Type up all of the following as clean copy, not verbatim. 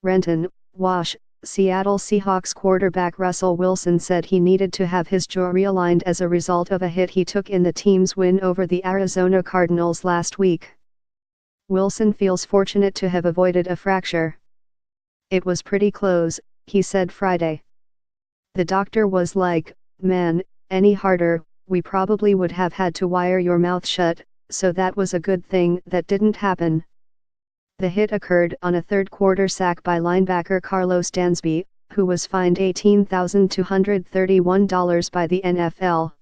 Renton, Wash. Seattle Seahawks quarterback Russell Wilson said he needed to have his jaw realigned as a result of a hit he took in the team's win over the Arizona Cardinals last week. Wilson feels fortunate to have avoided a fracture. "It was pretty close," he said Friday. "The doctor was like, man, any harder, we probably would have had to wire your mouth shut, so that was a good thing that didn't happen." The hit occurred on a third-quarter sack by linebacker Karlos Dansby, who was fined $18,231 by the NFL.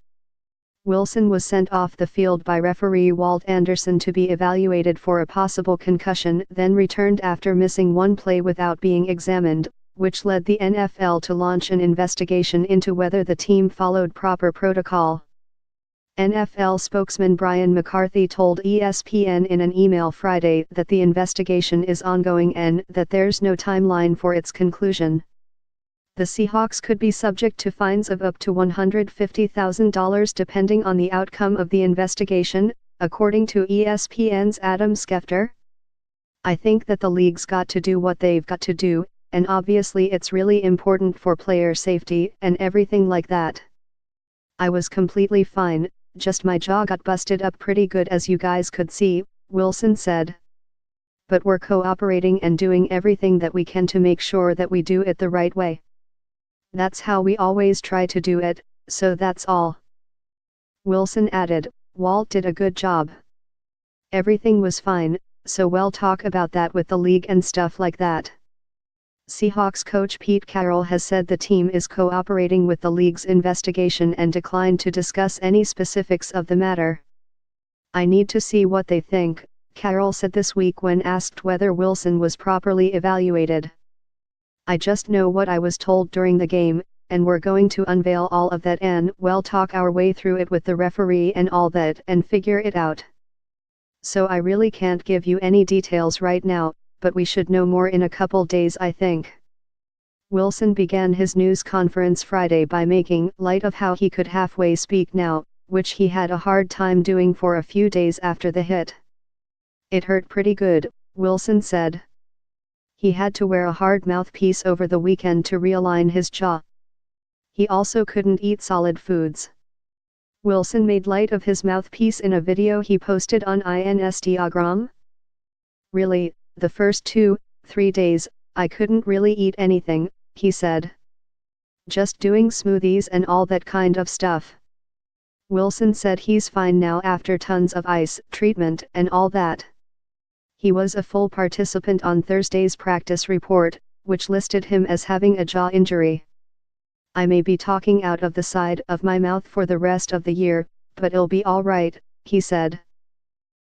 Wilson was sent off the field by referee Walt Anderson to be evaluated for a possible concussion, then returned after missing one play without being examined, which led the NFL to launch an investigation into whether the team followed proper protocol. NFL spokesman Brian McCarthy told ESPN in an email Friday that the investigation is ongoing and that there's no timeline for its conclusion. The Seahawks could be subject to fines of up to $150,000 depending on the outcome of the investigation, according to ESPN's Adam Schefter. "I think that the league's got to do what they've got to do, and obviously it's really important for player safety and everything like that. I was completely fine, just my jaw got busted up pretty good as you guys could see," Wilson said. "But we're cooperating and doing everything that we can to make sure that we do it the right way. That's how we always try to do it, so that's all." Wilson added, "Walt did a good job. Everything was fine, so we'll talk about that with the league and stuff like that." Seahawks coach Pete Carroll has said the team is cooperating with the league's investigation and declined to discuss any specifics of the matter. "I need to see what they think," Carroll said this week when asked whether Wilson was properly evaluated. "I just know what I was told during the game, and we're going to unveil all of that and we'll talk our way through it with the referee and all that and figure it out. So I really can't give you any details right now, but we should know more in a couple days, I think." Wilson began his news conference Friday by making light of how he could halfway speak now, which he had a hard time doing for a few days after the hit. "It hurt pretty good," Wilson said. He had to wear a hard mouthpiece over the weekend to realign his jaw. He also couldn't eat solid foods. Wilson made light of his mouthpiece in a video he posted on Instagram. "Really, the first 2-3 days, I couldn't really eat anything," he said. "Just doing smoothies and all that kind of stuff." Wilson said he's fine now after tons of ice treatment and all that. He was a full participant on Thursday's practice report, which listed him as having a jaw injury. "I may be talking out of the side of my mouth for the rest of the year, but it'll be all right," he said.